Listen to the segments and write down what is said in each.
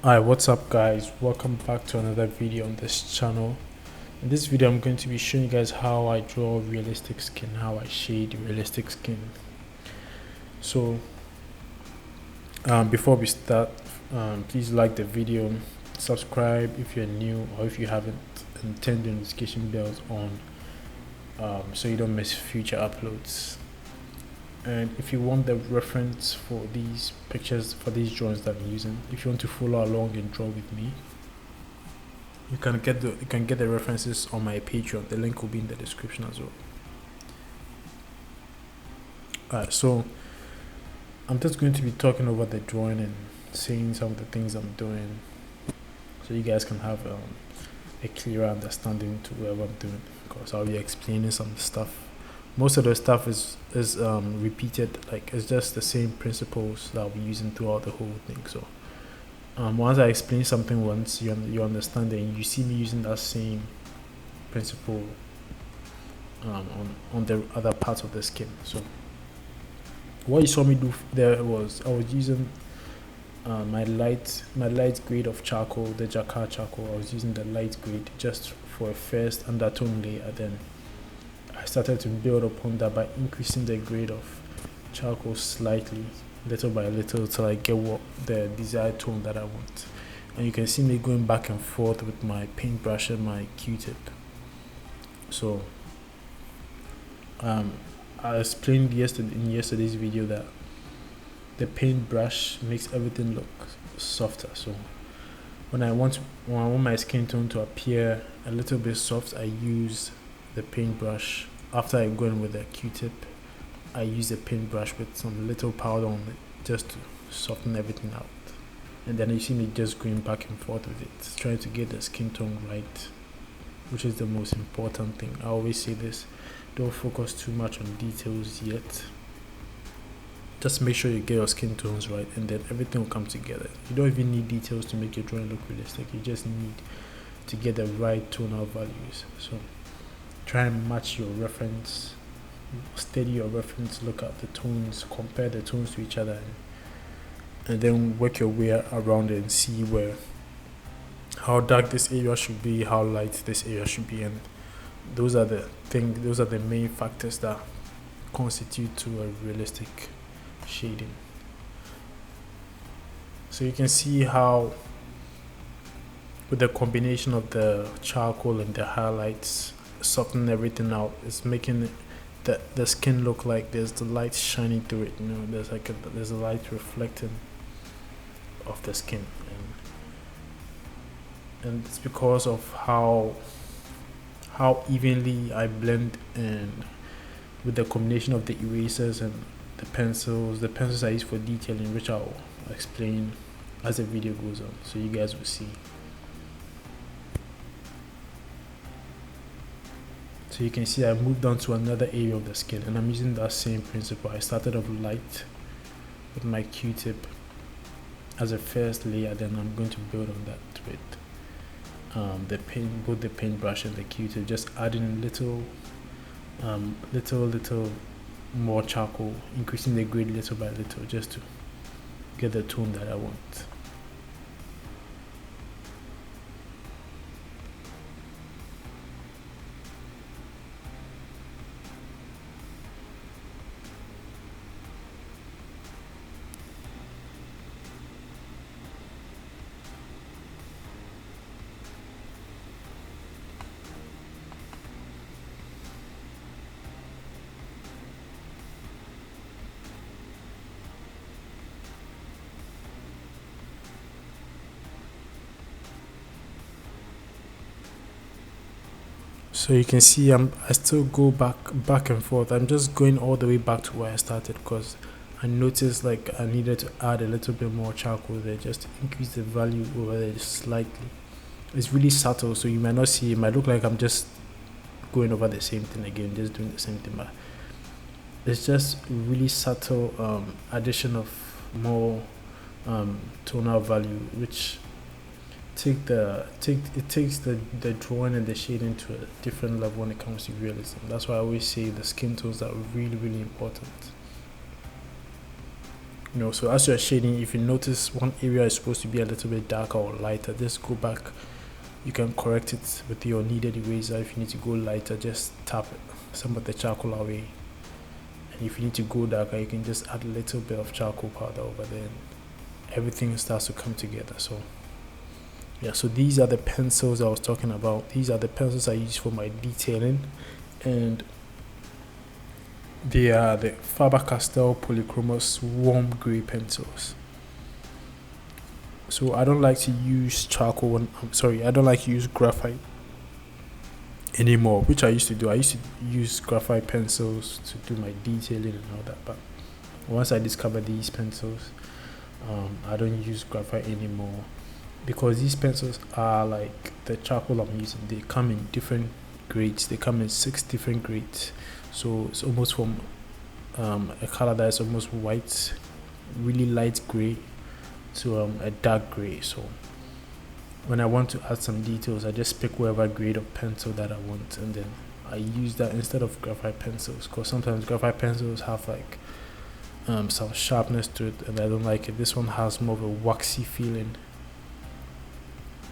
Hi, what's up guys? Welcome back to another video on this channel. In this video I'm going to be showing you guys how I draw realistic skin, how I shade realistic skin. So before we start, please like the video, subscribe if you're new, or if you haven't, and turn the notification bells on so you don't miss future uploads. And if you want the reference for these pictures, for these drawings that I'm using, if you want to follow along and draw with me, you can get the references on my Patreon. The link will be in the description as well. So I'm just going to be talking over the drawing and saying some of the things I'm doing, so you guys can have a clearer understanding to whatever I'm doing. Because I'll be explaining some stuff. Most of the stuff is repeated, like it's just the same principles that I'll be using throughout the whole thing. So once I explain something once, you understand it, and you see me using that same principle on the other parts of the skin. So what you saw me do there was I was using my light grade of charcoal, the Jacquard charcoal. I was using the light grade just for a first undertone layer. Then I started to build upon that by increasing the grade of charcoal slightly, little by little, till I get what the desired tone that I want. And you can see me going back and forth with my paintbrush and my Q-tip. So I explained in yesterday's video that the paintbrush makes everything look softer. So when I want my skin tone to appear a little bit soft, I use the paintbrush. After I go in with the Q-tip, I use the paintbrush with some little powder on it just to soften everything out. And then you see me just going back and forth with it, trying to get the skin tone right, which is the most important thing. I always say this: don't focus too much on details yet. Just make sure you get your skin tones right, and then everything will come together. You don't even need details to make your drawing look realistic. You just need to get the right tonal values. So try and match your reference, steady your reference, look at the tones, compare the tones to each other, and then work your way around it and see how dark this area should be, how light this area should be. And those are the main factors that constitute to a realistic shading. So you can see how with the combination of the charcoal and the highlights, soften everything out, it's making the skin look like there's the light shining through it. There's a light reflecting off the skin, and it's because of how evenly I blend, and with the combination of the erasers and the pencils I use for detailing, which I'll explain as the video goes on, so you guys will see. So you can see I moved on to another area of the skin, and I'm using that same principle. I started off light with my Q-tip as a first layer, then I'm going to build on that with both the paintbrush and the Q-tip, just adding little more charcoal, increasing the grade little by little, just to get the tone that I want. So you can see I still go back and forth. I'm just going all the way back to where I started, because I noticed like I needed to add a little bit more charcoal there, just to increase the value over there just slightly. It's really subtle, so you might not see it. Might look like I'm just going over the same thing again, just doing the same thing, but it's just really subtle addition of more tonal value, which takes the drawing and the shading to a different level when it comes to realism. That's why I always say the skin tones are really important. So as you're shading, if you notice one area is supposed to be a little bit darker or lighter, just go back. You can correct it with your kneaded eraser. If you need to go lighter, just tap some of the charcoal away. And if you need to go darker, you can just add a little bit of charcoal powder over there. And everything starts to come together. So yeah, so these are the pencils I was talking about. These are the pencils I use for my detailing, and they are the Faber-Castell Polychromos warm grey pencils. So I don't like to use charcoal I don't like to use graphite anymore, which I used to do. I used to use graphite pencils to do my detailing and all that, but once I discovered these pencils, I don't use graphite anymore, because these pencils are like the charcoal I'm using. They come in different grades. They come in 6 different grades. So it's almost from a color that is almost white, really light gray, to a dark gray. So when I want to add some details, I just pick whatever grade of pencil that I want, and then I use that instead of graphite pencils, because sometimes graphite pencils have like some sharpness to it, and I don't like it. This one has more of a waxy feeling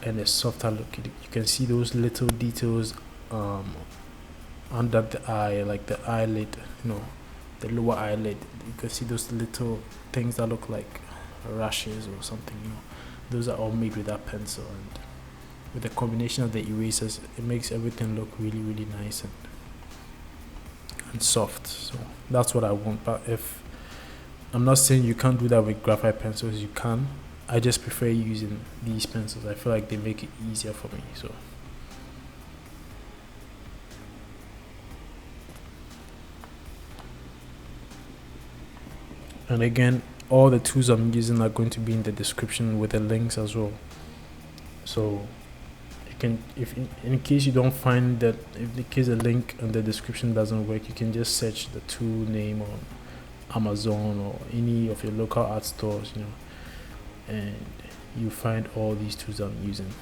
and a softer look. You can see those little details under the eye, like the eyelid, the lower eyelid. You can see those little things that look like rashes or something. Those are all made with that pencil, and with the combination of the erasers, it makes everything look really, really nice and soft. So that's what I want. But if I'm not saying you can't do that with graphite pencils, you can. I just prefer using these pencils. I feel like they make it easier for me. So and again, all the tools I'm using are going to be in the description with the links as well. So you can, if in case you don't find that, if in case the link in the description doesn't work, you can just search the tool name on Amazon or any of your local art stores, and you find all these tools I'm using.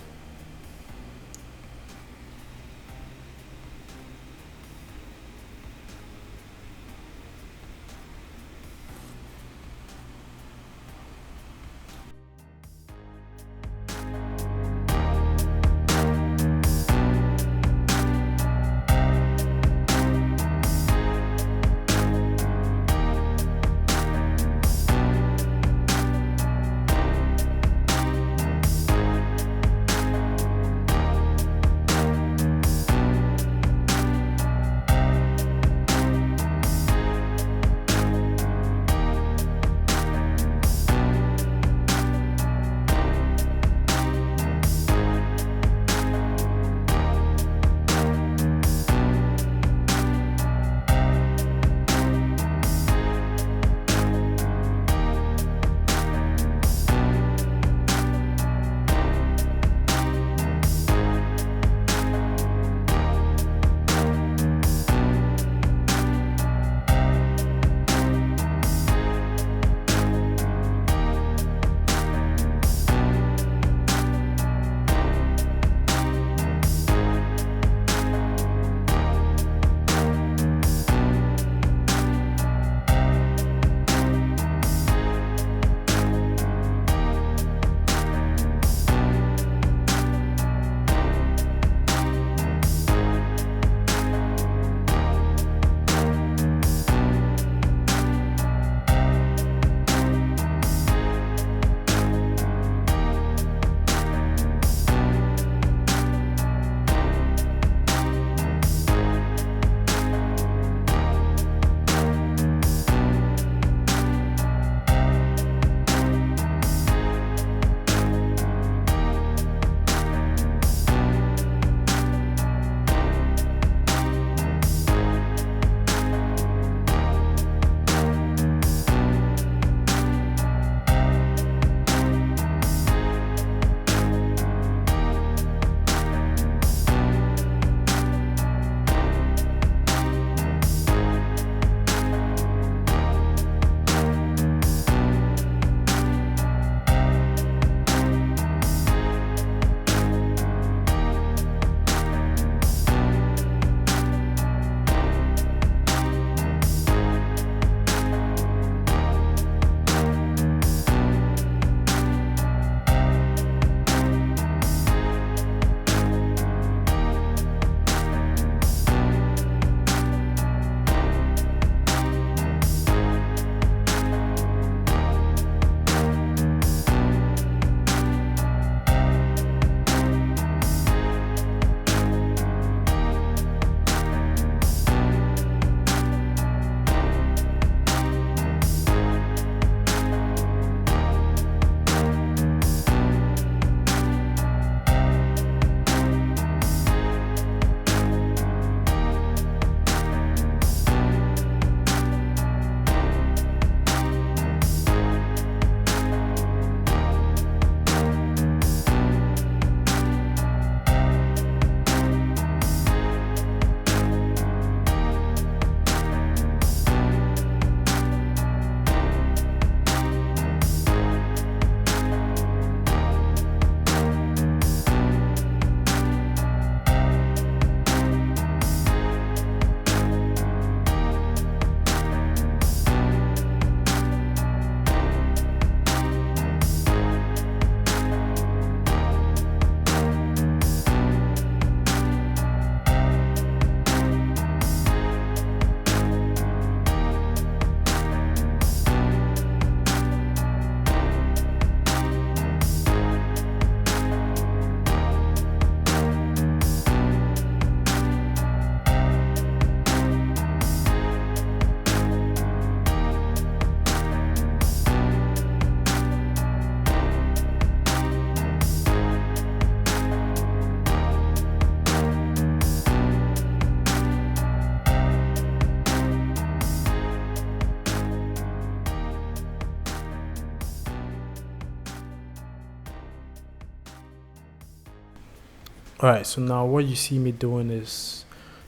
Alright, so now what you see me doing is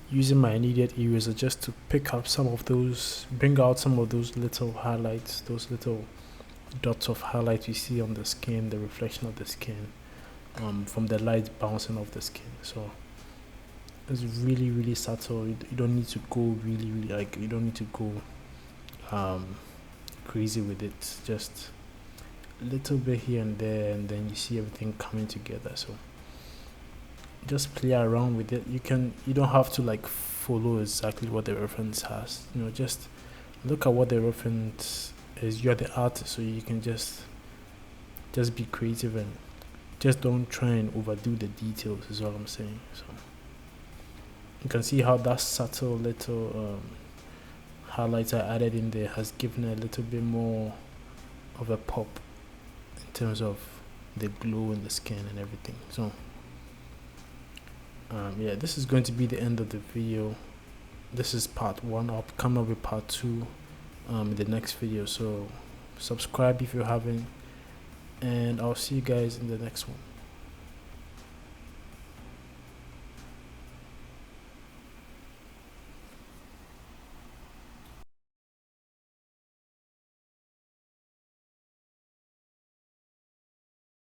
using my immediate eraser just to pick up some of those, bring out some of those little highlights, those little dots of highlight you see on the skin, the reflection of the skin, from the light bouncing off the skin. So it's really, really subtle. You don't need to go really, really, like, you don't need to go um, crazy with it. Just a little bit here and there, and then you see everything coming together. So just play around with it. You don't have to like follow exactly what the reference has. Just look at what the reference is. You're the artist, so you can just be creative and just don't try and overdo the details. Is what I'm saying. So you can see how that subtle little highlights I added in there has given a little bit more of a pop in terms of the glow in the skin and everything. So yeah, this is going to be the end of the video. This is part 1. I'll come up with part 2 in the next video, so subscribe if you haven't, and I'll see you guys in the next one.